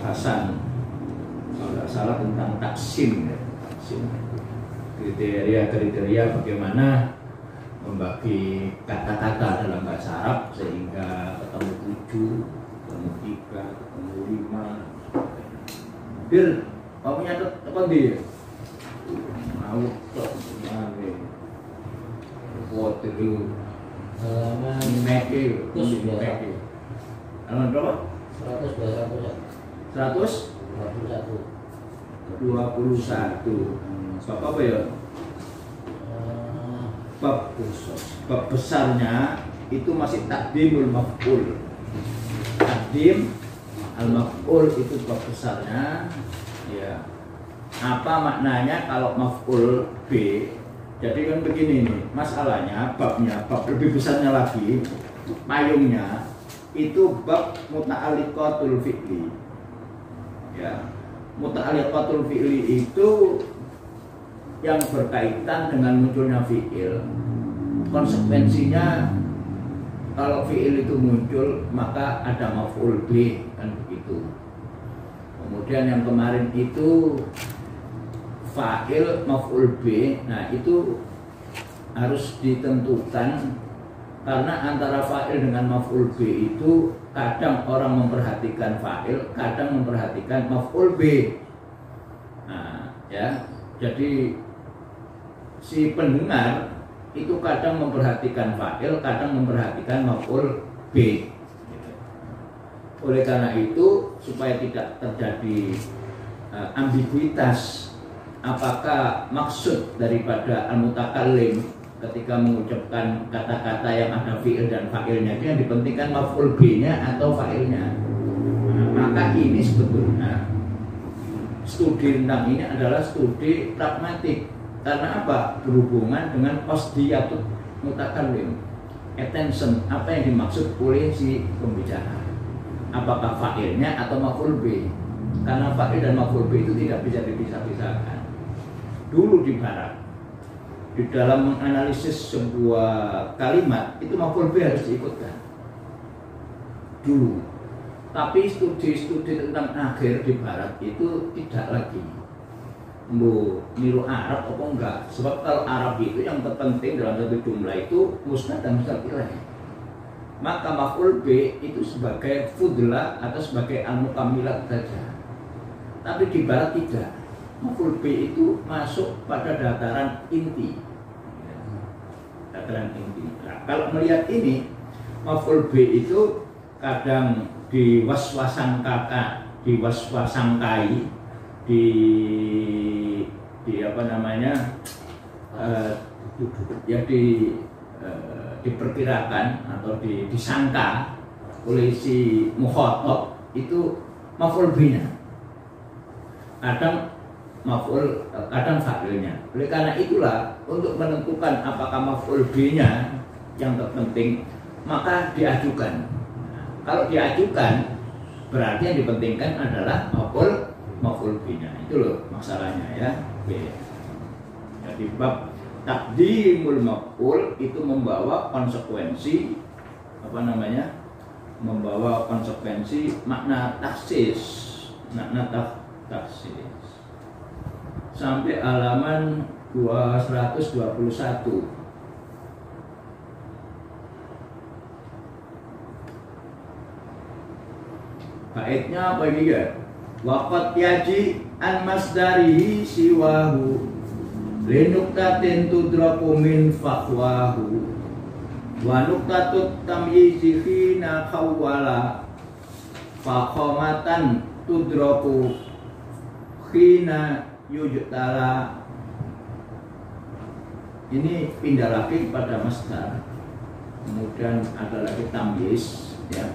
pembahasan kalau nggak salah tentang taksim ya. Taksim. Kriteria bagaimana membagi kata-kata dalam bahasa Arab sehingga ketemu 7, ketemu 3, ketemu 5. Bir, mau nyatet apa dia? Mau kok mana? Buat dulu. Halaman Meki, halaman berapa? 121. Bab apa ya? Bab besarnya itu masih takdimul maf'ul. Takdim al-maf'ul itu bab besarnya. Ya. Apa maknanya kalau maf'ul B? Jadi kan begini nih, masalahnya babnya, bab lebih besarnya lagi, payungnya itu bab muta'alliqatul fi'li. Ya. Muta'alliqatul fi'li itu yang berkaitan dengan munculnya fi'il. Konsekuensinya kalau fi'il itu muncul maka ada maf'ul B, kan begitu. Kemudian yang kemarin itu fa'il maf'ul B, nah itu harus ditentukan karena antara fa'il dengan maf'ul B itu kadang orang memperhatikan fa'il, kadang memperhatikan maf'ul B. Nah, ya, jadi si pendengar itu kadang memperhatikan fa'il, kadang memperhatikan maf'ul B. Oleh karena itu supaya tidak terjadi ambiguitas apakah maksud daripada al-mutakallim ketika mengucapkan kata-kata yang ada fi'il dan fa'ilnya itu yang dipentingkan maf'ul B-nya atau fa'ilnya. Maka ini sebetulnya studi tentang ini adalah studi pragmatik. Karena apa? Berhubungan dengan qasdiyatut mutakallim. Attention, apa yang dimaksud oleh si pembicara. Apakah fa'ilnya atau maf'ul B? Karena fa'il dan maf'ul B itu tidak bisa dipisah-pisahkan. Dulu di barat, di dalam menganalisis sebuah kalimat itu maf'ul B harus diikutkan dulu. Tapi studi-studi tentang akhir di barat itu tidak lagi niru Arab apa enggak. Sebab kalau Arab itu yang terpenting dalam satu jumlah itu musnad dan musnad ilaih. Maka maf'ul B itu sebagai fudla atau sebagai al-mukammilat saja. Tapi di barat tidak. Maf'ul B itu masuk pada dataran inti. Dataran inti. Nah, kalau melihat ini, maf'ul B itu kadang diwaswasangkai, di apa namanya, diperkirakan atau disangka oleh si mukhatab itu maf'ul B-nya. Kadang fa'ilnya. Oleh karena itulah untuk menentukan apakah maf'ul B-nya yang terpenting maka diajukan. Kalau diajukan berarti yang dipentingkan adalah maf'ul B-nya. Itu loh masalahnya ya. B. Jadi bab takdimul maf'ul itu membawa konsekuensi membawa konsekuensi makna taksis, taksis. Sampai halaman 221. Baitnya apa ini ya? Waqat yaji an masdarihi siwahu linuktatin tudraku min faqwahu wa nuktatut tamyizi khina khawwala faqamatan tudraku khina yujtala. Ini pindah lagi pada masdar, kemudian ada lagi tamyiz ya.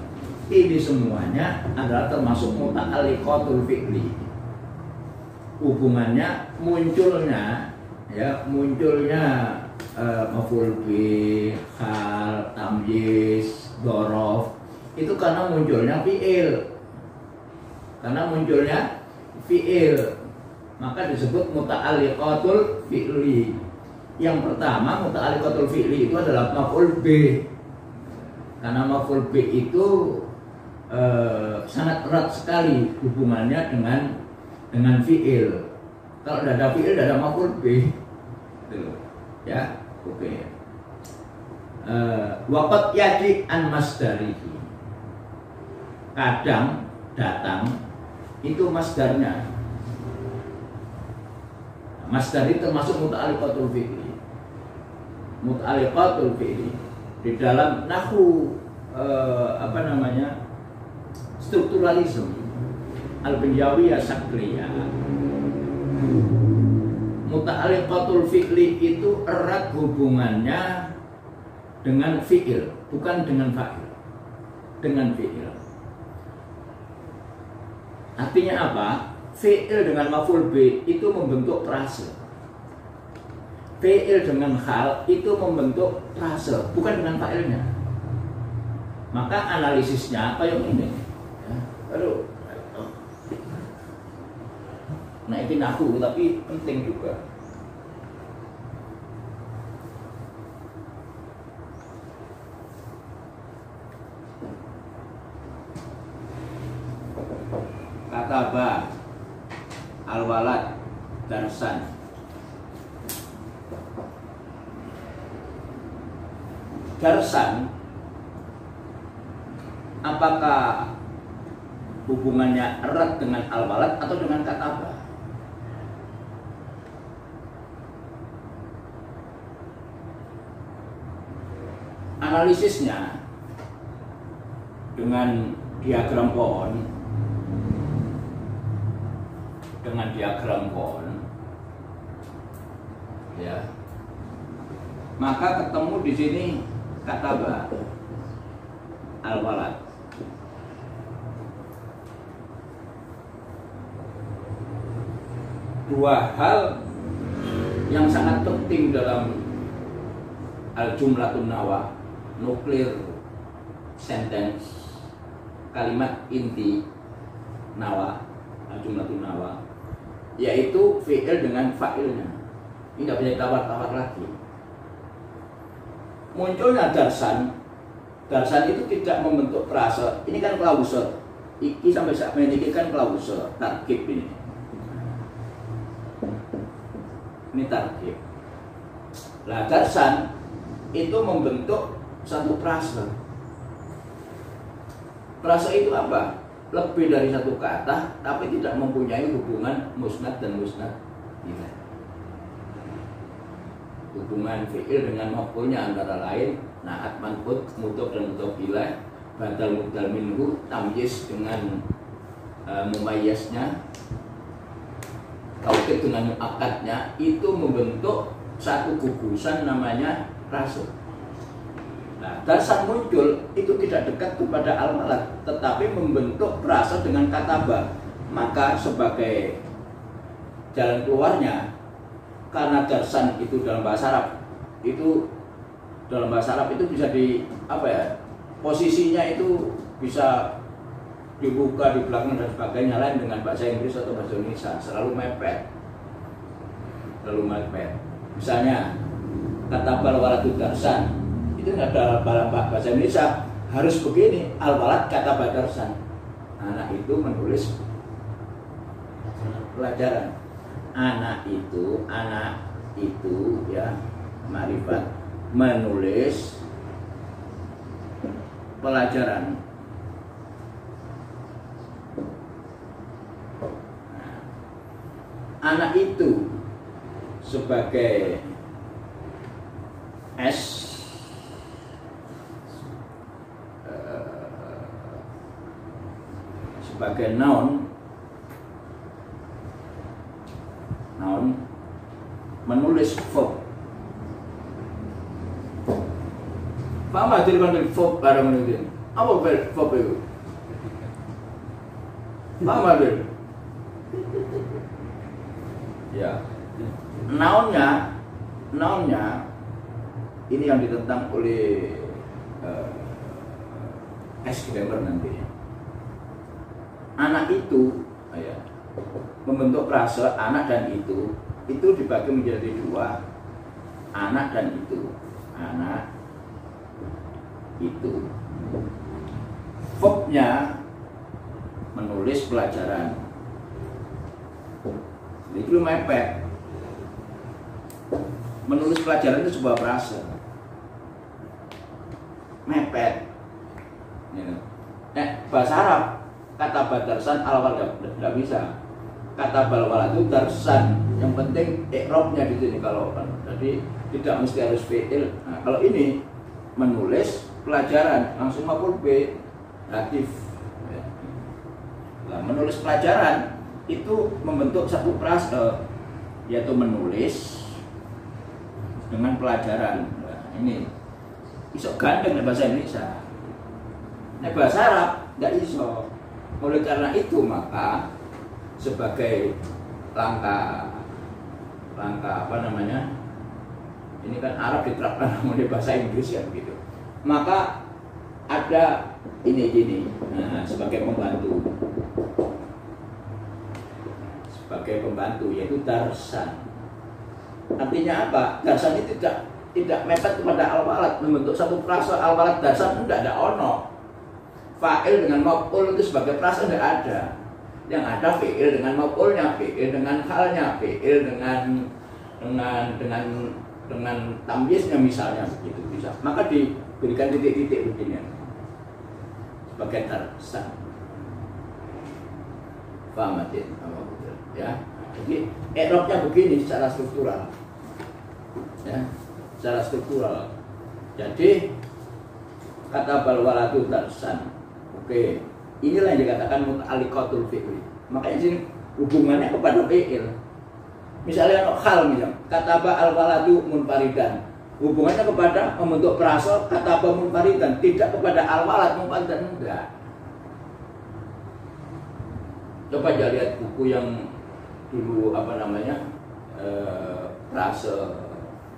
Ini semuanya adalah termasuk muta'alliqatul fi'li. Hubungannya munculnya maf'ul bi, hal, tamyiz, dzaraf itu karena munculnya fi'il. Maka disebut muta'alliqatul fi'li. Yang pertama muta'alliqatul fi'li itu adalah maf'ul bi. Karena maf'ul bi itu sangat erat sekali hubungannya dengan fiil. Kalau tidak ada fiil, tidak ada maf'ul bih. Ya, oke. Waqad yaji an masdarihi. Kadang datang itu masdarnya. Masdar itu termasuk muta'alliqatul fi'li. Muta'alliqatul fi'li di dalam nahwu strukturalisme al-Binjawiyah Sakliyah. Muta'alliqatul fi'li itu erat hubungannya dengan fi'il, bukan dengan fa'il, dengan fi'il. Artinya apa? Fi'il dengan maf'ul bih itu membentuk frase. Fi'il dengan hal itu membentuk frase, bukan dengan fa'ilnya. Maka analisisnya apa yang ini? Ya, aduh. Nah, ini nahwu tapi penting juga. Kataba al-walad darsan. Darsan, apakah hubungannya erat dengan al-walad atau dengan kataba? Analisisnya dengan diagram pohon, ya, maka ketemu di sini kataba al-walad. Dua hal yang sangat penting dalam al-jumlatun nawah, nuklir sentence, kalimat inti nawah, al-jumlatun nawah, yaitu fi'il dengan fa'ilnya. Ini tidak bisa tawar-tawar lagi. Munculnya darsan itu tidak membentuk frase. Ini kan klausel. Iki sampai saat ini kan klausel, tarkib ini. Ini tarkib. Lah darsan itu membentuk satu frase. Frase itu apa? Lebih dari satu kata, tapi tidak mempunyai hubungan musnad dan musnad ilaih. Hubungan fi'il dengan maf'ulnya antara lain na'at, man'ut, mudhof dan mudhof ilaih, badal mubdal minhu, tamyiz dengan mumayyaznya, taukid dengan mu'akkadnya, itu membentuk satu gugusan namanya frase. Nah, darsan muncul itu tidak dekat kepada al-walad, tetapi membentuk frase dengan kataba. Maka sebagai jalan keluarnya, karena darsan itu dalam bahasa Arab itu bisa di posisinya itu bisa dibuka di belakang dan sebagainya, lain dengan bahasa Inggris atau bahasa Indonesia selalu mepet. Misalnya katabal waladu darsan, itu nggak ada bahasa Indonesia, harus begini, al-walad kataba darsan, anak itu menulis pelajaran. Anak itu ya, ma'rifat, menulis pelajaran. Anak itu sebagai sebagai noun menulis verb. Paham gak jadi verb barang ini? Apa verb itu? Paham gak? Ya, nounnya ini yang ditentang oleh Grammar nanti. Anak itu, ya, membentuk frase anak dan itu dibagi menjadi dua, anak dan itu. Anak itu, verbnya menulis pelajaran. Itu mepet. Menulis pelajaran itu sebuah frase. Mepet. Bahasa Arab kata badarsan al-walad tidak bisa. Kata balwala itu darsan. Yang penting i'rabnya di sini kalau jadi tidak mesti harus fi'il. Nah, kalau ini menulis pelajaran langsung maf'ul bi aktif. Nah, menulis pelajaran itu membentuk satu frase yaitu menulis dengan pelajaran. Nah, ini iso gandeng bahasa Indonesia. Nah, bahasa Arab tidak iso. Oleh karena itu maka sebagai langkah apa namanya, ini kan Arab diterapkan oleh bahasa Inggris ya begitu. Maka ada ini gini, nah, sebagai pembantu yaitu darsan. Artinya apa? Darsan itu tidak mepet kepada al-walad, membentuk satu frase al-walad darsan tidak ada ono. Fa'il dengan maf'ul itu sebagai frase tidak ada. Yang ada fi'il dengan maf'ulnya, fi'il dengan halnya, fi'il dengan tamyiznya misalnya begitu bisa. Maka diberikan titik-titik begini sebagai darsan. Paham ya? Jadi i'rabnya begini secara struktural. Ya, secara struktural. Jadi kata balwalatu darsan. Oke, inilah yang dikatakan muta'alliqatul fi'li. Makanya sini hubungannya kepada fi'il. Misalnya hal misal, kataba al-waladu munfaridan. Hubungannya kepada membentuk frase kataba munfaridan, tidak kepada al-walad munfaridan enggak. Coba aja lihat buku yang dulu apa namanya? Frase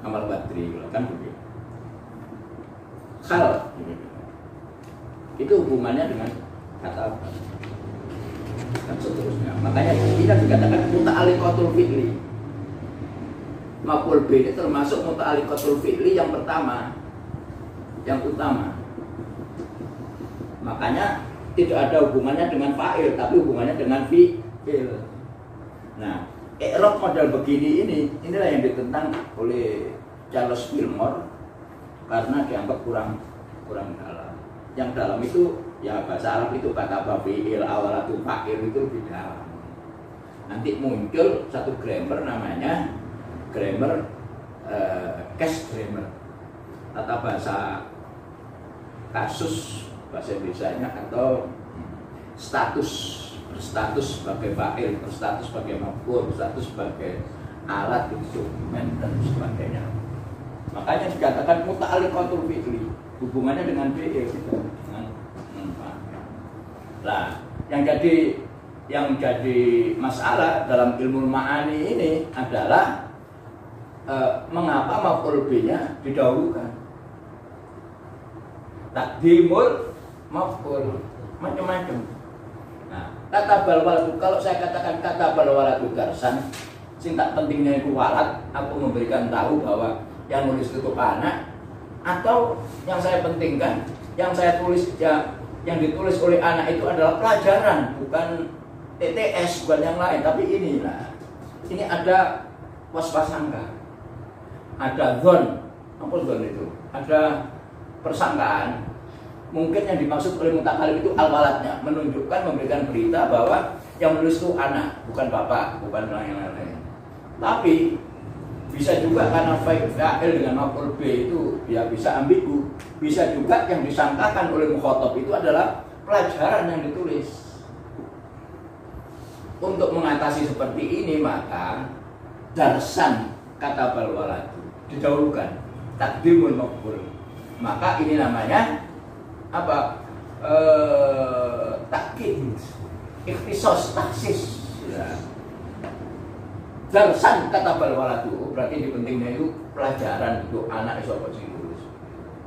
Amal Badri kan begitu. Hal itu hubungannya dengan kata dan seterusnya. Makanya kita dikatakan muta'alliqatul fi'li. Maf'ul bi termasuk muta'alliqatul fi'li yang pertama, yang utama. Makanya tidak ada hubungannya dengan fa'il, tapi hubungannya dengan fi'il. Nah, i'rab model begini inilah yang ditentang oleh Charles Fillmore karena dianggap kurang dalam. Yang dalam itu ya bahasa Arab itu kata fi'il awalatu fa'il itu lebih dalam. Nanti muncul satu grammar namanya grammar case grammar, tata bahasa kasus bahasa Indonesianya, atau berstatus sebagai fa'il, berstatus sebagai maf'ul, berstatus sebagai alat instrumen dan sebagainya. Makanya dikatakan muta'alliqatul fi'li, hubungannya dengan fi'il gitu. Nah, yang jadi masalah dalam ilmu ma'ani ini adalah mengapa maf'ul bi-nya didahulukan. Takdimul maf'ul macam-macam. Nah, kata balwaladu, kalau saya katakan kata balwaladu darsan, sing tak pentingnya itu walad, aku memberikan tahu bahwa yang nulis itu anak, atau yang saya pentingkan, yang saya tulis ya, yang ditulis oleh anak itu adalah pelajaran, bukan TTS, bukan yang lain, tapi inilah. Ini ada waswasangka, ada zon, apa zon itu? Ada persangkaan. Mungkin yang dimaksud oleh mutakalim itu al-waladnya, menunjukkan, memberikan berita bahwa yang menulis itu anak, bukan bapak, bukan orang yang lain. Tapi bisa juga karena fa'il dengan maf'ul bi itu ya bisa ambigu. Bisa juga yang disangkakan oleh mukhatab itu adalah pelajaran yang ditulis. Untuk mengatasi seperti ini maka darsan kata balwaladu didahulukan, takdimul maf'ul. Maka ini namanya apa? Takkid, ikhtisos, taksis. Ya. Darsan kata balwaladu berarti di pentingnya itu pelajaran untuk anak iso sing lulus.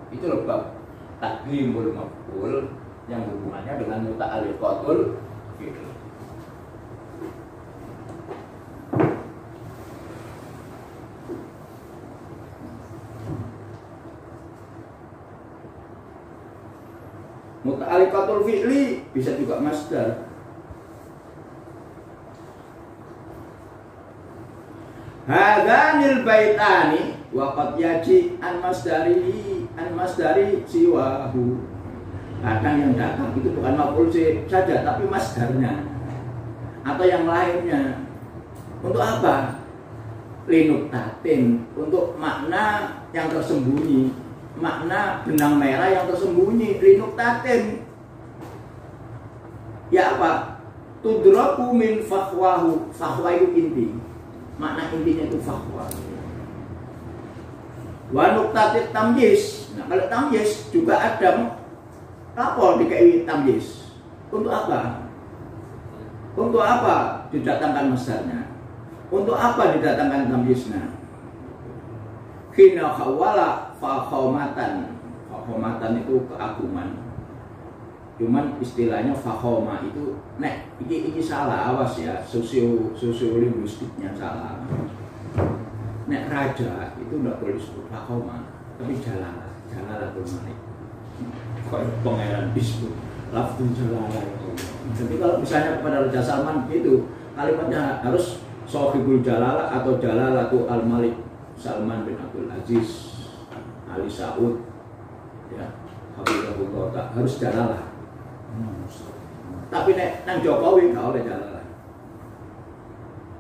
Itu loh bab takdimul maf'ul yang hubungannya dengan muta'alliqatul fi'il. Muta'alliqatul fi'li bisa juga masdar. Hadanil baitani waqad yaji an masdari siwahu. Kadang yang datang itu bukan maf'ul saja tapi masdarnya atau yang lainnya. Untuk apa? Linuktatin, untuk makna yang tersembunyi, makna benang merah yang tersembunyi. Linuktatin ya apa? Tudraku min fakhwahu. Fakhwa itu inti, makna intinya itu fakhwa. Wa nuktatit tamyiz. Nah, kalau tamyiz juga ada apa dikai tamyiz? Untuk apa? Untuk apa didatangkan masdarnya? Untuk apa didatangkan tamyiznya? Khina khawala fakhomatan. Fakhomatan itu keagungan. Cuman istilahnya fakhoma itu ini salah, awas ya, sosiolinguistiknya salah. Nek raja itu enggak boleh disebut fakhoma, tapi jalalatul malik. Pangeran disebut lafzul jalalah. Jadi kalau misalnya kepada Raja Salman itu kalimatnya harus Sohibul Jalalah atau Jalalatu Al-Malik Salman bin Abdul Aziz Ali Saud, ya, Habibullah, harus Jalalah. Tapi nang Jokowi nggak oleh Jalalah.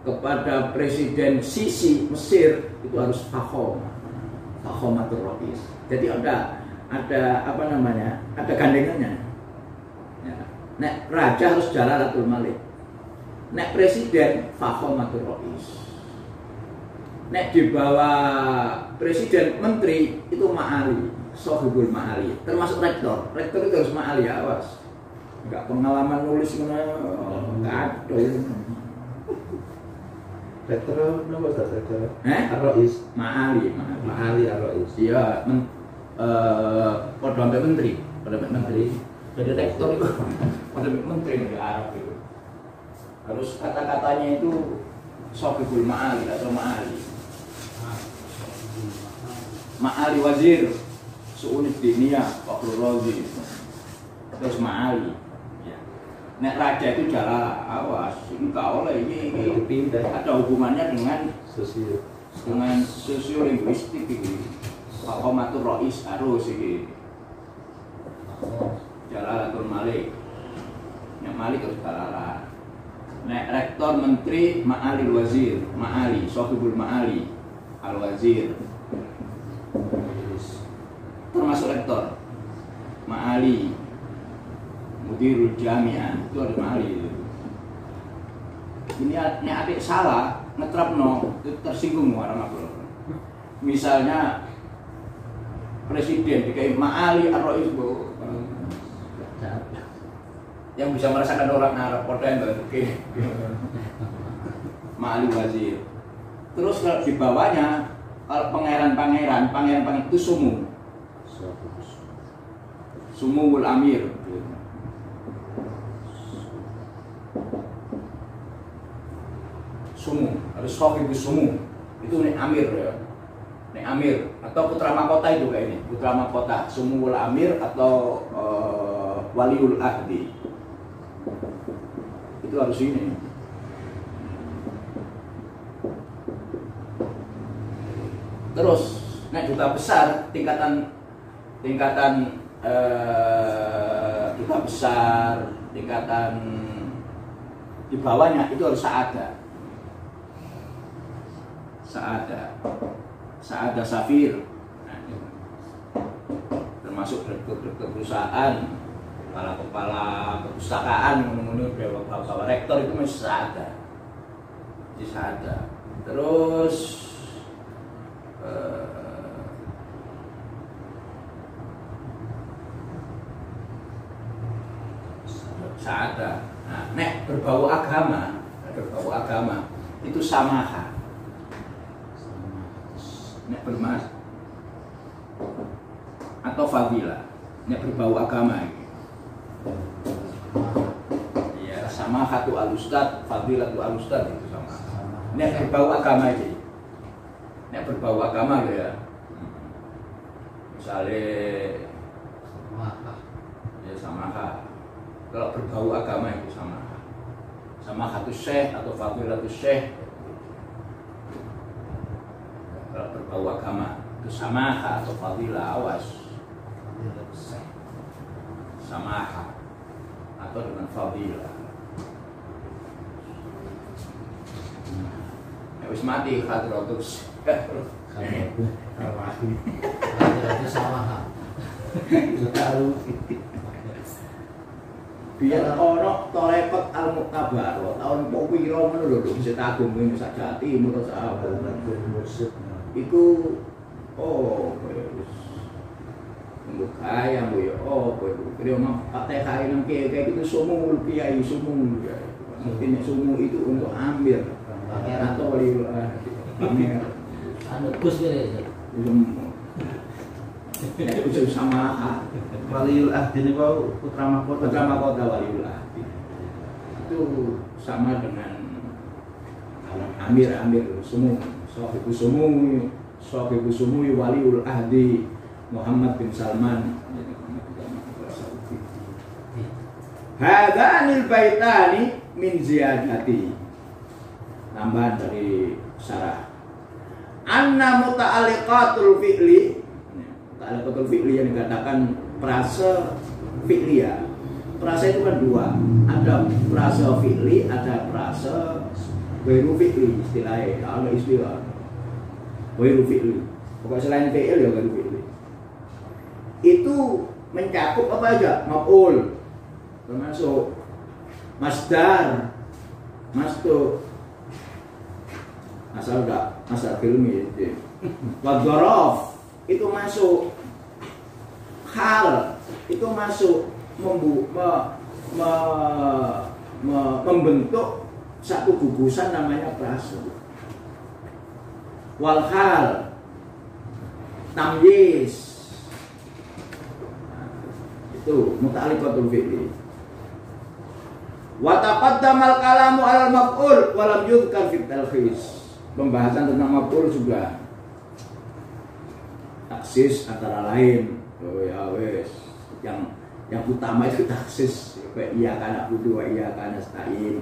Kepada Presiden Sisi Mesir itu harus Fakhomatur Rais. Jadi ada apa namanya? Ada gandengannya. Ya. Nek raja harus Jalalatul Malik. Nek presiden Fakhomatur Rais. Nek di bawah presiden menteri itu ma'ali, Sohibul ma'ali. Termasuk rektor. Rektor itu harus ma'ali, awas. Enggak pengalaman nulis mana, enggak ada. Rektor nama Ustaz rektor? Ar-Rais. Ma'ali Ar-Rais. Iya, Perdana Menteri. Jadi rektor itu Perdana Menteri di Arab itu. Harus kata-katanya itu Sohibul Ma'ali atau Ma'ali. Ma'ali Wazir Su'unid Diniyah Fakhrul Razi. Terus Ma'ali. Nek raja itu Jalala, awas, ini enggak oleh ini ada hubungannya dengan sosiolinguistik ini. Fakhomatur Rais harus ini Jalalatul Malik. Nek Malik harus Jalalah. Nek rektor menteri Ma'ali Wazir, Ma'ali, Sohibul Ma'ali Al-Wazir. Termasuk rektor Ma'ali Mudirul Jami'ah itu ada Ma'ali. Ini adik salah ngetrapno itu tersinggung orang apa. Misalnya presiden dikai Ma'ali Ar-Rais yang bisa merasakan orang Arab poten oke. Ma'ali Wazir. Terus kalau di bawahnya kalau pangeran itu Sumuwul Amir. Sumu, harus Sohibus Sumu. Itu nih Amir ya. Nih Amir atau putra mahkota itu kayak ini, putra mahkota, Sumuwul Amir atau Waliul Ahdi. Itu harus ini. Terus, nek duta besar tingkatan duta besar, tingkatan di bawahnya itu harus Sa'ada Safir. Nah, termasuk direktur perusahaan, kepala perpustakaan, menurut bapak rektor itu masih Sa'ada. Terus Sa'ada. Nah, nek berbau agama itu Samaha. Nek bermas atau Fadila. Nek berbau agama. Ya, Samahatu al-Ustad, Fadilatu al-Ustad itu sama. Nek berbau agama aja. Nek berbau agama ya. Misalnya ya Samaha. Kalau berbau agama itu Samahatus Syekh atau Fadilatus Syekh. Samaha atau fadilah, awas. Samaha atau dengan fadilah. Wis mati hadratus. Hadratus samaha. Biar ono torekot al-muktabar tahun pira ngono lho bisa tagung ngene sak jati menurut sahabat iku kaya mbok ya kaya mah Fatihah nang kiai itu sumu kiai sumu ya. Mungkin sumu itu untuk ambil atau lilah anu Gus beres. Itu sama Waliul Ahdi ini kau putra mahkota waliul ahdi itu sama dengan amir sumu sahibu sumu waliul ahdi Muhammad bin Salman. Hadanil baitani min ziyadati, tambahan dari syarah anna muta'alliqatul fi'li. Muta'alliqatul fi'li yang dikatakan prase fi'liyah. Prase itu kan dua, ada prase fi'li, ada prase ghairu fi'li istilahnya. Ada istilah ghairu fi'li. Pokoknya selain fi'il ya ghairu fi'li. Itu mencakup apa aja? Maf'ul, termasuk masdar, masdar, asal enggak asal filmi itu. Wadhorof itu masuk, hal itu masuk, membentuk satu gugusan namanya prase. Walhal, tamyiz, itu muta'alliqatul fi'li. Wa taqaddamal kalamu 'alal maf'ul wa lam yudhkar fit talkhis. Pembahasan tentang maf'ul juga. Taksis antara lain, ya wes, yang utama itu taksis. Iya kana budu wa iya kana nasta'in.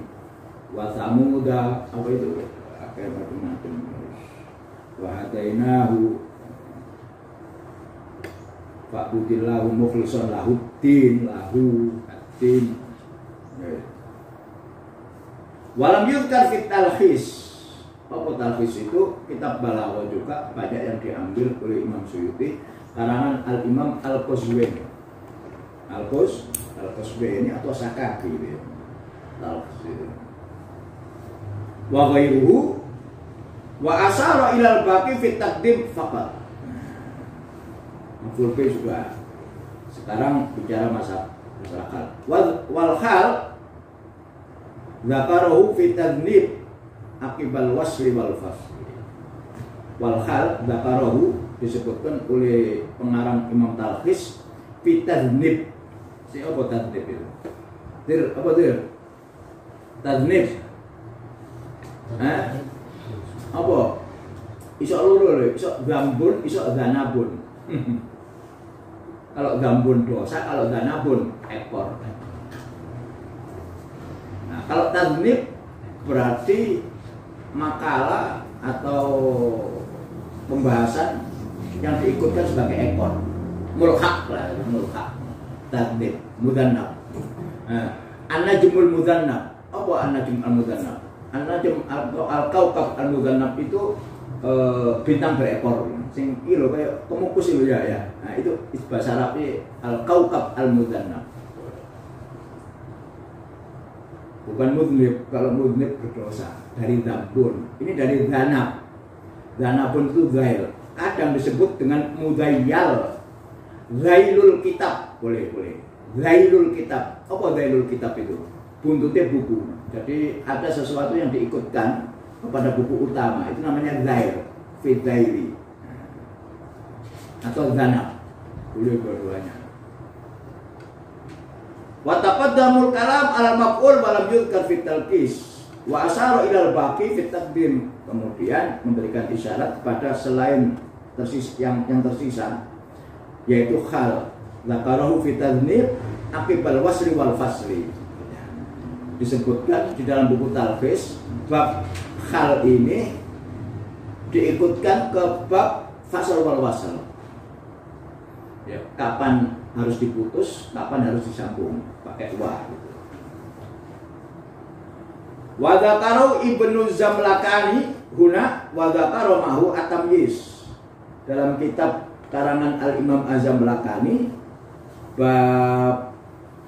Wa samuda apa itu? Akhir macam-macam. Wa hadainahu fa'budillahu mukhlishan lahuddin lahu ad-din. Walam yudhkar fit talkhis. Apa talkhis itu? Kitab balaghah juga banyak yang diambil oleh Imam Suyuti karangan Al-Imam Al-Qazwini. Al-Qazwini atau Sakaki gitu. Talkhis itu. Wa ghairuhu wa asara ilal baqi fit taqdim faqat. Maf'ul bih juga. Sekarang bicara masalah hal. Wal hal dzakarahu fi tadnib aqibal wasli wal fasli. Wal hal dzakarahu disebutkan oleh pengarang Imam Talkhis fi tadnib. Si apa tadnib itu? Apa dir? Tadnib. Apa? Iso loro lho, iso gambun, iso zanabun. Kalau gambun dosa, kalau zanabun ekor. Nah, kalau tadnib berarti makalah atau pembahasan yang diikutkan sebagai ekor. Mulhaq lah, mulhaq. Tadnib, mudhannab. An-najmul mudhannab. Apa an-najm al-mudhannab? An-najm atau al-kaukab al-mudhannab itu bintang berekor. Sing kilo kayak kemukus itu ya. Nah, itu bahasa Arabnya al-kaukab al-mudhannab. Bukan mudnib, kalau mudnib berdosa dari dzambun. Ini dari dzanab. Dzanabun itu zail. Kadang disebut dengan mudayyal. Zailul kitab, boleh. Zailul kitab. Apa zailul kitab itu? Buntutnya buku. Jadi ada sesuatu yang diikutkan kepada buku utama. Itu namanya zail, fi zaili. Atau dzanab. Boleh dua-duanya. Wa taqaddamul kalam 'ala maf'ul wa lam yudhkar fit talqis wa asara ila al-baqi fit taqdim. Kemudian memberikan isyarat kepada selain yang tersisa, yaitu hal zakarahu fit tadnib aqibal wasli wal fasli. Disebutkan di dalam buku talqis bab hal ini diikutkan ke bab fasal wal wasal. Ya, kapan harus diputus, kapan harus disambung pakai wa gitu. Wa dzakara Ibnu Zamlakani huna wa dzakara mahu at-tamyiz. Dalam kitab karangan Al-Imam Az-Zamlakani bab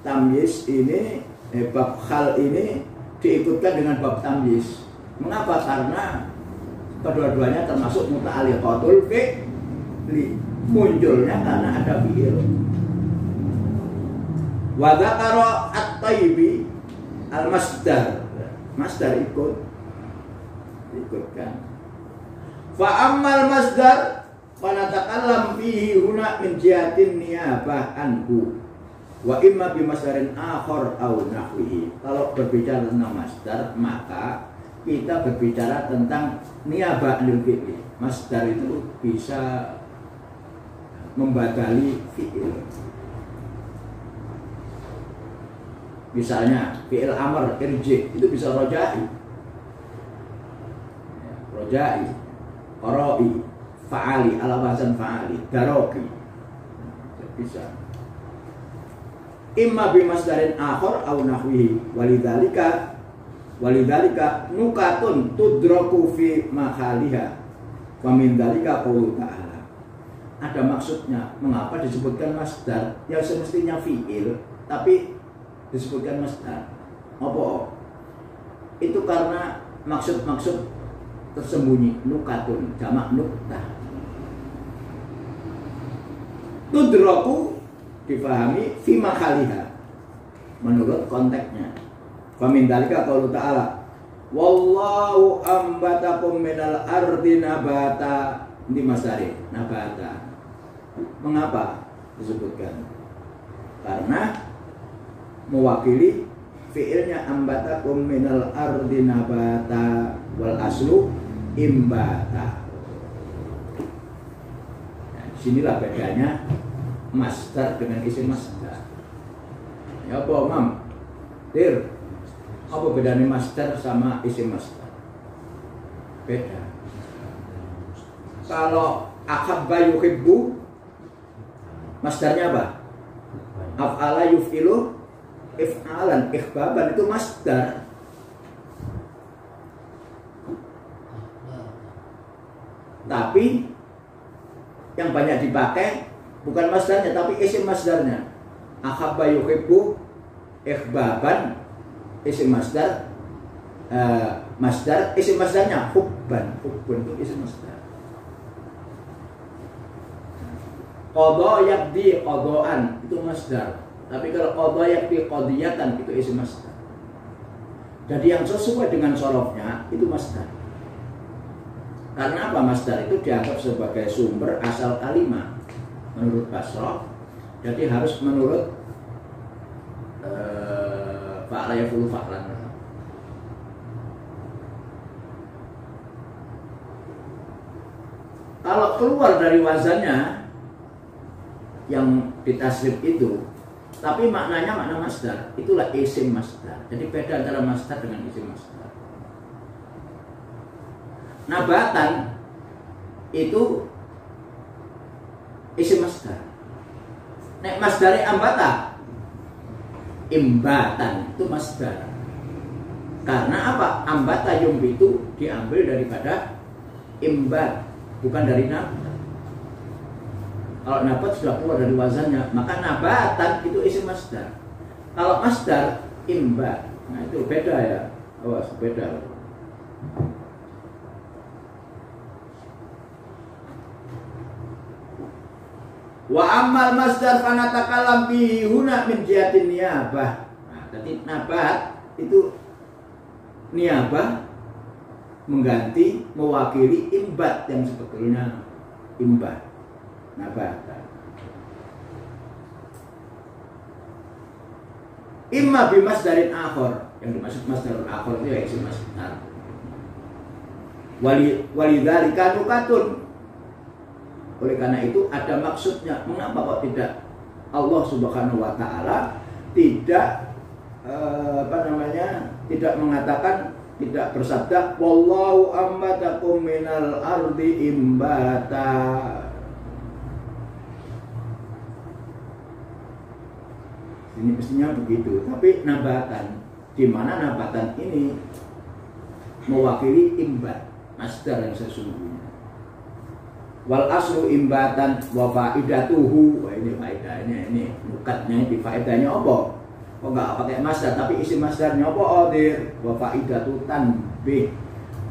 tamyiz ini bab hal ini diikutkan dengan bab tamyiz. Mengapa? Karena kedua-duanya termasuk muta'alliqatul fi'li. Munculnya karena ada fi'il. Wa dzakara at-Tayyibi al-masdar. Masdar ikutkan. Fa ammal masdar fa natakallam fihi huna min jihatin niyabah anhu. Wa imma bi masdarin akhar aw nahwihi. Kalau berbicara tentang masdar, maka kita berbicara tentang niyabah anil fi'li. Masdar itu bisa membadali fi'il. Misalnya fi'il amr irji itu bisa rojai, qaroi, fa'ali, ala wazan fa'ali, daroki, bisa. Imma bi masdarin akhar aw nahwihi walidzalika nukatun tudraku fi mahaliha wa min dzalika qaulu ta'ala. Ada maksudnya mengapa disebutkan masdar yang semestinya fi'il tapi disebutkan masdar. Apa? Itu karena maksud-maksud tersembunyi, nukatun jamak nuktah. Tudraku difahami fi mahaliha menurut konteksnya. Fa min dzalika qaulu ta'ala wallahu ambatakum minal ardi nabata. Ini masdari nabata. Mengapa disebutkan? Karena mewakili fi'ilnya ambatakum minal ardi nabata wal aslu imbata. Nah, disinilah bedanya masdar dengan isim masdar. Ya apa, Mam? Dir, apa bedanya masdar sama isim masdar? Beda. Kalau ahabba yuhibbu, masdarnya apa? Af'ala yuf'ilu if'alan, ikhbaban itu masdar. Tapi yang banyak dipakai bukan masdarnya tapi isim masdarnya. Ahabba yuhibbu ikhbaban, isim masdar, masdar isim masdarnya hubban, hubbun itu isim masdar. Qadha yaqdi qadhaan itu masdar. Tapi kalau qadha yaqdi qadiyatan itu isim masdar. Jadi yang sesuai dengan sorofnya itu masdar. Karena apa? Masdar itu dianggap sebagai sumber asal kalimat menurut Basrah. Jadi harus menurut fa'ala yaf'ulu fa'lan. Kalau keluar dari wazannya yang ditasrif itu, tapi maknanya makna masdar, itulah isim masdar. Jadi beda antara masdar dengan isim masdar. Nabatan itu isim masdar. Nek masdari ambata, imbatan itu masdar. Karena apa? Ambata yumbitu diambil daripada imbat, bukan dari nabat. Kalau nabat sudah keluar dari wazannya, maka nabatan itu isim masdar. Kalau masdar imbat, nah itu beda ya. Awas, beda. Wa ammal masdar fanatakallam bihi huna min jihatin niyabah. Nah, jadi nabat itu niyabah mengganti mewakili imbat yang sebetulnya imbat. Nabatan. Imma bi masdarin akhar, yang dimaksud masdarul akhar itu ya isim masdar. Walidzalika nukatun. Oleh karena itu ada maksudnya. Mengapa kok tidak Allah Subhanahu wa taala tidak tidak mengatakan tidak bersabda wallahu ambatakum minal ardi imbata. Ini mestinya begitu, tapi nabatan, di mana nabatan ini mewakili imbat, masdar yang sesungguhnya. Wal aslu imbatan wa faidatuhu. Wah, ini faedahnya, ini bukatnya, di faedahnya apa? Kok nggak pakai masdar, tapi isi masdarnya apa? Odir wa faidatu tanbih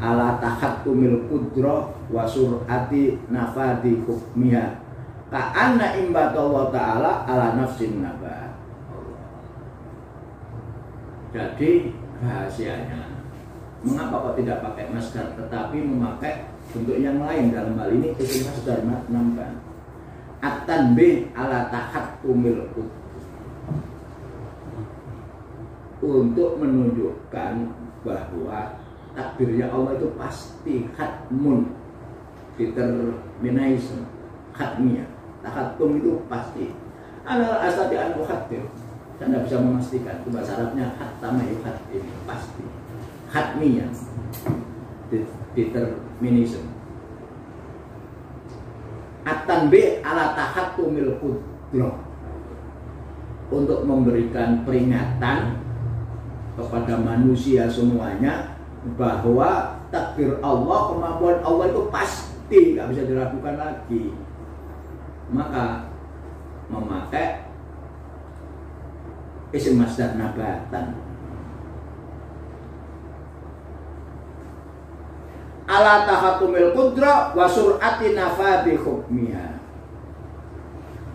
ala tahattumil qudra wa sur'ati nafadi hukmiha ka'anna imbatallah ta'ala ala nafsin nabat. Jadi rahasianya, mengapa kok tidak pakai masdar tetapi memakai bentuk yang lain? Dalam hal ini isim masdar nambah at-tanbih ala tahattumil qudra, untuk menunjukkan bahwa takdirnya Allah itu pasti khatmun, determinism, khatmiyah. Tahattum itu pasti. Anal asati an muhaddith. Saya tidak bisa memastikan. Itu bahasa Arabnya khatama yuhaddith, pasti. Khatmiyah, determinism. At-tanbih ala tahattumil qudrah, untuk memberikan peringatan kepada manusia semuanya bahwa takdir Allah, kemampuan Allah itu pasti, nggak bisa diragukan lagi. Maka memakai isim masdar nabatan ala tahatumil qudra wa sur'ati nafadi hukmiha,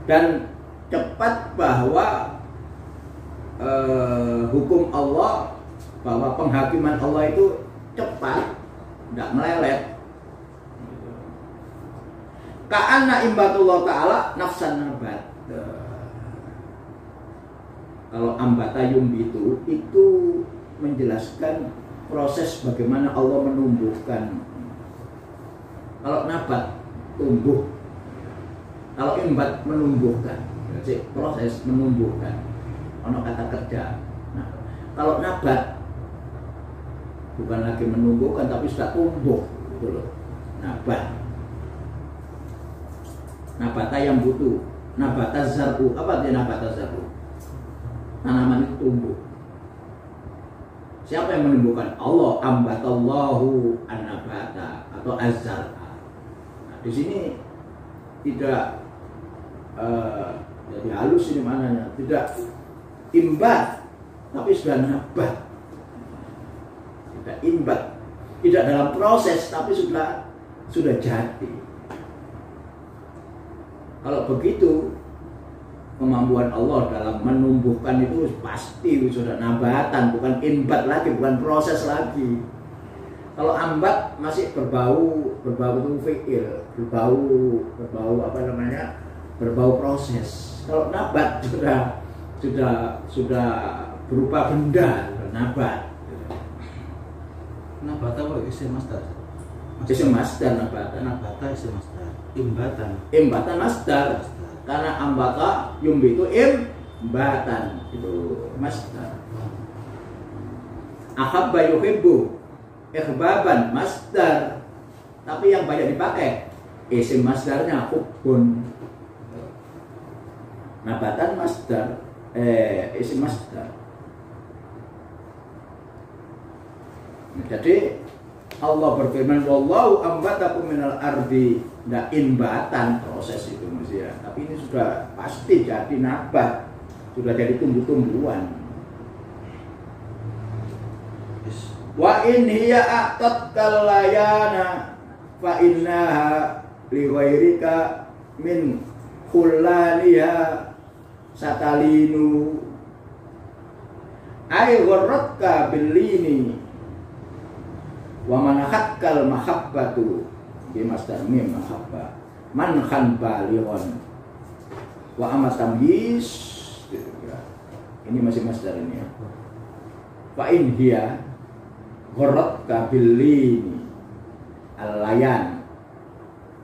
dan cepat bahwa hukum Allah, bahwa penghakiman Allah itu cepat, tidak melelet. Ka'anna imbatullah ta'ala nafsan nabat. Kalau ambata yumbitu itu menjelaskan proses bagaimana Allah menumbuhkan. Kalau nabat tumbuh, kalau imbat menumbuhkan, jadi proses menumbuhkan. Ono kata kerja. Nah, kalau nabat bukan lagi menumbuhkan tapi sudah tumbuh, gitu loh. Nabat. Nabata yang butuh. Nabata zar'u. Apa artinya nabata zar'u? Tanaman itu tumbuh. Siapa yang menumbuhkan? Allah. Ambatallahu an-nabata atau az-zar'a. Nah, di sini tidak jadi halus ini mananya. Tidak imbat, tapi sudah nabat. Tidak imbat, tidak dalam proses, tapi sudah jadi. Kalau begitu, kemampuan Allah dalam menumbuhkan itu pasti sudah nabatan, bukan imbat lagi, bukan proses lagi. Kalau ambat masih berbau itu fi'il, berbau apa namanya? Berbau proses. Kalau nabat sudah berupa benda, nabat. Nabata apa isim masdar? Isim masdar nabata. Nabata isim masdar. Imbatan masdar. Karena ambata yumbitu imbatan, itu masdar. Ahabba yuhibbu ikhbaban masdar. Tapi yang banyak dipakai isim masdarnya hubbun. Nabatan masdar, isim masdar. Jadi Allah berfirman wallahu ambatakum minal ardi, ndak imbatan proses itu mesti ya. Tapi ini sudah pasti jadi nabat, sudah jadi tumbuh-tumbuhan. Wa in hiya aqtatkal layana fa innaha li ghairika min khullaniha satalinu ay gharratka billini wa manahatkal mahabbatu di masdar mim mahabbah manhan balighon wa amatamyiz. Ini masih masdar ini ya. Fa in hiya gharratka billini al-layan.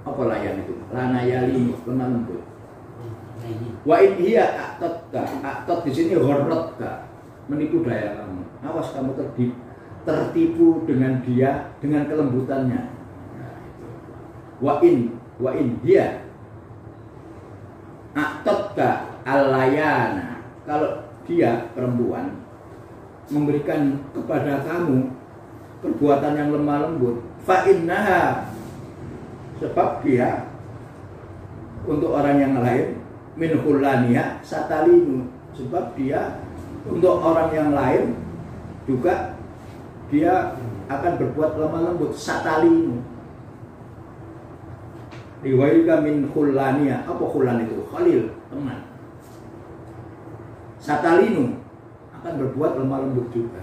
Apa layan itu? Lanayali, lemah lembut. Wa in hiya aqtatka. Aqtat di sini gharratka, menipu daya kamu. Awas kamu tertipu dengan dia, dengan kelembutannya. Nah, itu. Wa in dia a'tatka alayana, kalau dia perempuan memberikan kepada kamu perbuatan yang lemah lembut, fa innaha, sebab dia untuk orang yang lain, min khulaniha satalinu, sebab dia untuk orang yang lain juga dia akan berbuat lemah lembut, satalinu. Riwayatnya min khulaniha, apa khulan itu? Khalil, teman. Satalinu akan berbuat lemah lembut juga.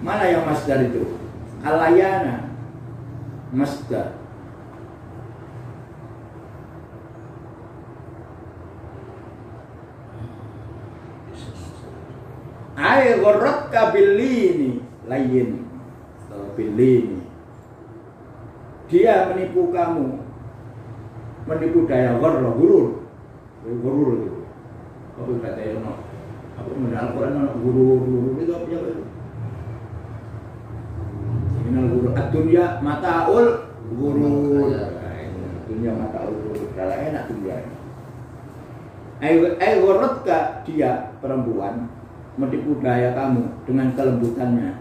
Mana yang masdar itu? Alayana masdar. Ai gharratka billini layyin atau billini. Dia menipu kamu, menipu daya gurur itu. Apa kata ya no? Apa mengenal Al-Qur'an no? Gurur itu apa itu? Mengenal gurur ad-dunya mataul gurur. Dunia mataul gurur. Kalau enak dunia. Ai gharratka, dia perempuan menipu daya kamu dengan kelembutannya.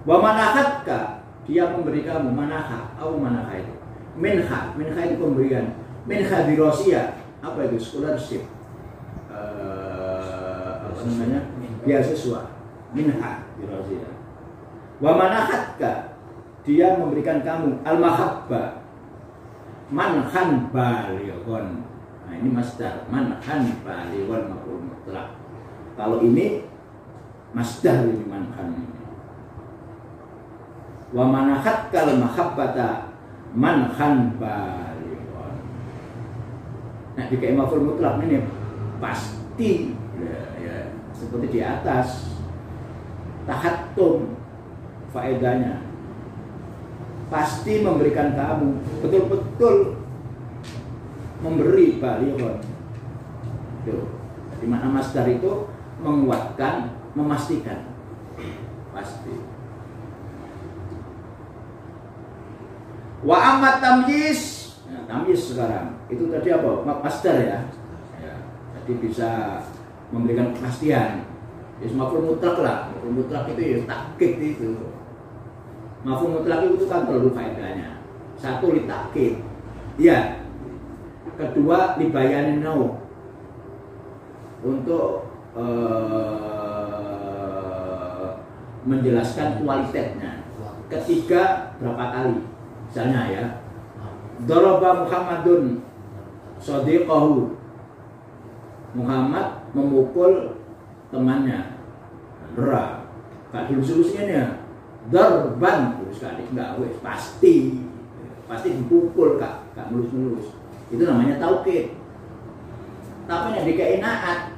Wa manahatka, dia memberi kamu manaha. Apa manaha itu? Minha itu pemberian. Minha dirosiya, apa itu? Scholarship. Apa namanya? Beasiswa. Minha dirosiya. Wa manahatka, dia memberikan kamu al-mahabba. Manhan balighon. Nah, ini masdar. Manhan balighon maf'ul mutlaq. Kalau ini masdar ini manhan ini. Wa manahat kal mahabbata manhan balighon. Nah, di kayak maf'ul mutlaq ini pasti ya, seperti di atas. Tahattum faedahnya pasti memberikan kamu, betul-betul memberi balighon. Tuh. Di mana masdar itu menguatkan, memastikan, pasti. Wa amat tamyiz, nah, tamyiz sekarang itu tadi apa? Masdar ya. Jadi bisa memberikan kepastian. Ya, maf'ul mutlaq lah. Maf'ul mutlaq itu ya takkid itu. Maf'ul mutlaq itu kan perlu faedahnya. Satu litakkid, ya. Kedua libayanin nau, untuk menjelaskan kualitasnya. Ketiga berapa kali? Misalnya ya, daraba Muhammadun shadiqahu, Muhammad memukul temannya. Dera, gak dulus-dulusnya ya. Darban terus sekali enggak wes pasti dipukul gak mulus-mulus. Itu namanya taukid. Tapi yang dikai naat,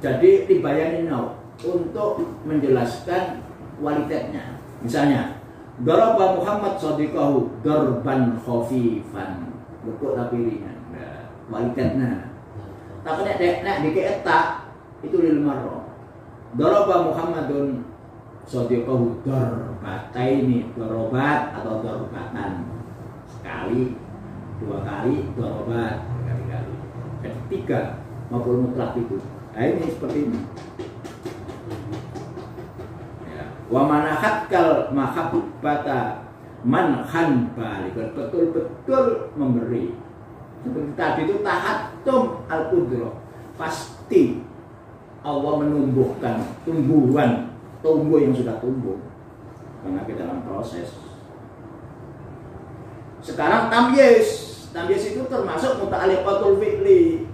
jadi dibayarin untuk menjelaskan kualitasnya. Misalnya, daraba Muhammad shadiqahu darban khafifan, lekuk tapi ringan. Nah, kualitasnya. Tapi nek dikai tak itu lil marra. Daraba Muhammadun shadiqahu darbataini, dorobat atau dorbatan, sekali, dua kali, dorobat, berkali-kali. Ketiga maf'ul mutlaq itu. Nah, ini seperti ini. Ya. Wa manahatkal mahabbata manhan balighon, betul-betul memberi. Seperti tadi itu tahattum al-qudrah. Pasti Allah menumbuhkan tumbuh yang sudah tumbuh karena kita dalam proses. Sekarang tamyiz itu termasuk muta'alliqatul fi'li.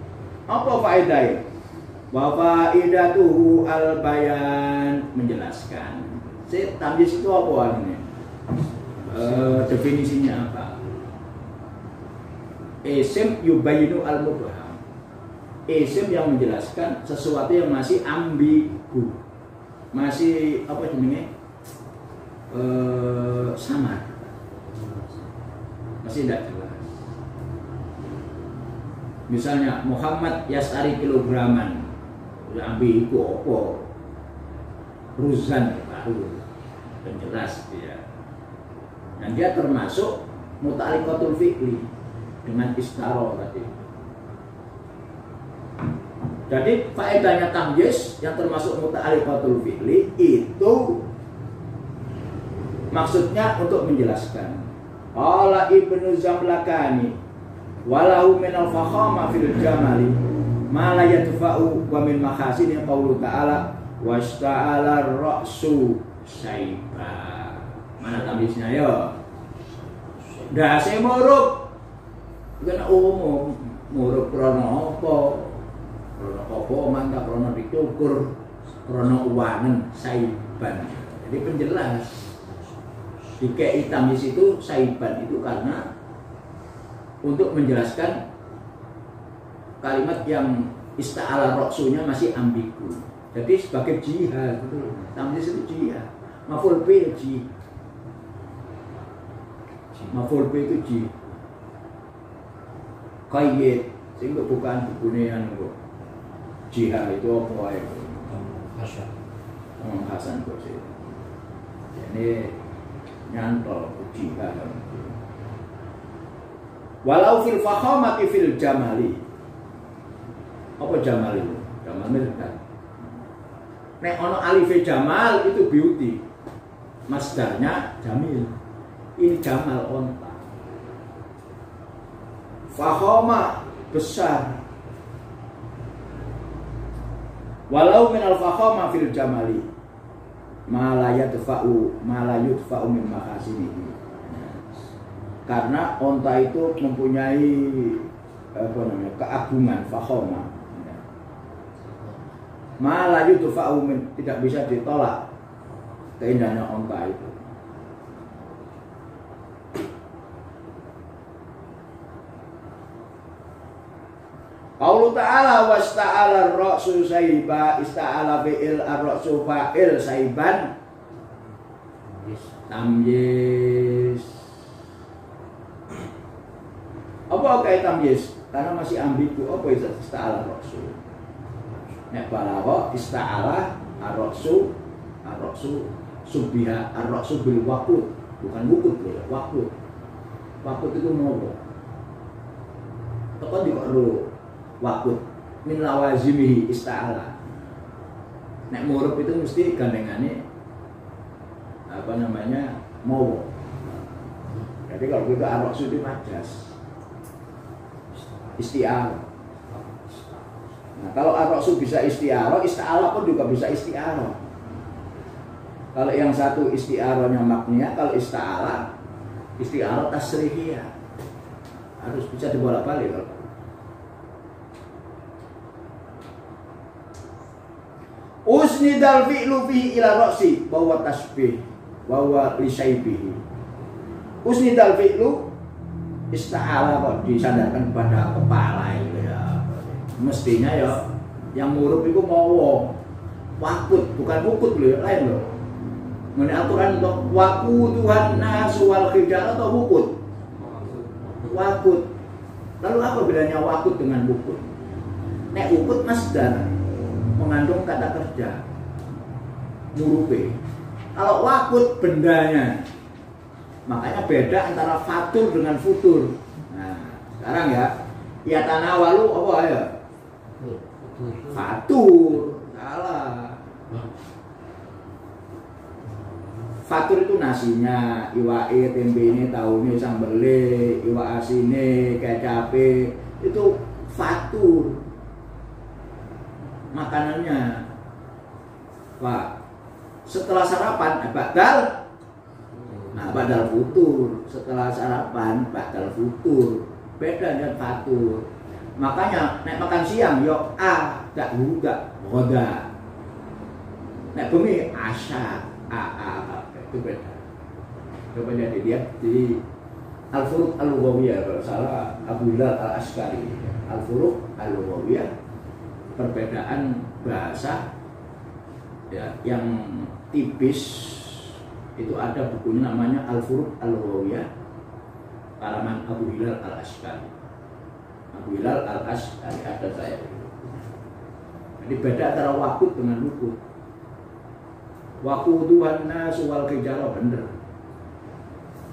Apa faedahnya? Wa faidatuhu al-bayan, menjelaskan. Tamyiz itu apa artinya? Definisinya apa? Isim yubayinu al-mubham. Isim yang menjelaskan sesuatu yang masih ambigu. Masih apa namanya? samar, masih tidak jelas. Misalnya Muhammad Yasari kilograman, udah ambil itu apa? Ruzan baru, dan jelas dia. Dan dia termasuk muta'alliqatul fi'li dengan istaro tadi. Jadi faedahnya tamyiz yang termasuk muta'alliqatul fi'li itu maksudnya untuk menjelaskan. Qala Ibnu Zamlakani walahu min al-fakhama fil jamali ma la yadfa'u wa min mahasini qaulu ta'ala wasta'ala ar-ra'su syaiba. Mana tamyiznya ya? Dase murub. Kena umum murub krana apa? Krana apa mangka krana dicukur, krana uwanen saiban. Jadi penjelas. Dikei tamyiz itu saiban itu karena untuk menjelaskan kalimat yang ista'ala roksunya masih ambigu. Jadi sebagai jihad, tamyiz itu jihad. Maf'ul bi jihad. Maf'ul bi itu jihad. Qayyid, sehingga bukan bukunean kok. Jihad itu apa ya? Hasan. Hasan kok sih. Ini nyantol jihad. Walau fil fakhamati fil jamali. Apa jamal itu? Jamal mirkat. Nek ono alif jamal itu beauty. Masdarnya jamil. Ini jamal onta. Fakhama besar. Walau min al fakhama fil jamali. Ma la yadfa'u min mahasinihi. Karena onta itu mempunyai keagungan fakhoma. Ma la yudfa'u min, tidak bisa ditolak keindahannya onta itu. Qaulu ta'ala wasta'ala ar-ra'su saiba ista'ala fi'il ar-ra'su fa'il saiban tamyiz. Apa kayak tamyiz? Karena masih ambigu. Apa itu ista'ala ar-ra'su? Nek balagha ista'ala ar-ra'su subbiha ar-ra'su bil waqut, bukan wukut ya, waqut. Waqut itu nopo? Tekan dikaro waqut min lawazimihi ista'ala. Nek murub itu mesti gandengane apa namanya? Mawa. Jadi kalau kita ar-ra'su itu majas. Isti'arah. Nah, kalau ar-ra'su bisa isti'arah, ista'ala pun juga bisa isti'arah. Kalau yang satu isti'arahnya makniyah, kalau ista'ala isti'arah tasrihiyah. Harus bisa dibolak-balik kalau. Usnidal fi'lu fihi ila ra'si bahwa tasbih bahwa lisaibihi. Usnidal fi'lu ista'ala kok disandarkan pada kepala itu ya. Mestinya ya yang murub itu mawa. Wakut bukan wukut loh, lain loh. Menurut aturan untuk waquduhan nasu wal khijar atau wukut. Wakut. Lalu apa bedanya wakut dengan wukut? Nek wukut masdar mengandung kata kerja. Murube. Kalau wakut bendanya. Makanya beda antara fatur dengan futur. Nah, sekarang ya tanawalu apa ya? Fatur. Salah. Fatur itu nasinya, iwae, tempe ini, tahunya, sambelnya, iwa asine, kecape, itu fatur. Makanannya. Pak, setelah sarapan badal. Nah, badal futur. Setelah sarapan badal futur. Beda dengan fatur. Makanya nek makan siang yo gak goda. Nek bengi asya itu beda. Coba dilihat di Al-Furuq Al-Lughawiyah kalau salah Abu Hilal Al-Askari. Al-Furuq Al-Lughawiyah, perbedaan bahasa ya, yang tipis Itu ada bukunya namanya Al-Furuq Al-Rawiyah karangan Abu Hilal Al-Askari. Abu Hilal Al-Askari ada saya. Jadi beda antara wakut dengan lukut. Wakutuhan nasu wal hijarah bener.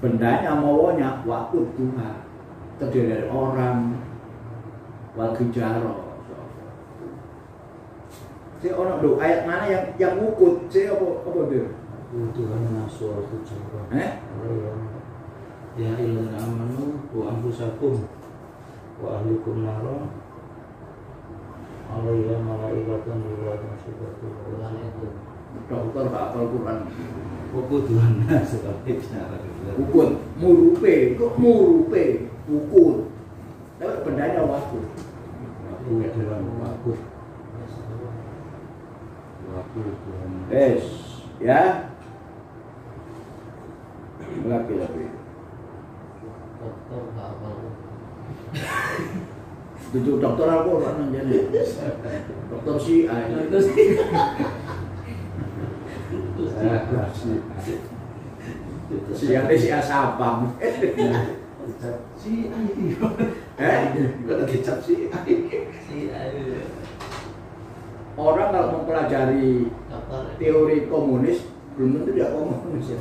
Bendanya maunya wakut Tuhan. Terdiri dari orang wal hijarah. Saya orang do ayat mana yang wukut? Saya apa dia? Tuhan nasual tujuan. Ya ilan amanu wa anfusakum wa ahlikum naro alaiya malaikatan yuladun syibatu Quran itu Dokter Pak Al-Quran Buku Tuhan seperti cara ukun murupe kok murupe ukun tapi bendanya waktu Waktu dalam waktu Tuhan ya lagi Dokter apa tujuh dokter Al-Quran jadi dokter si yang si Asabang si ayu kalau kecap si ayu orang kalau mempelajari dokter teori komunis belum tentu dia komunis ya.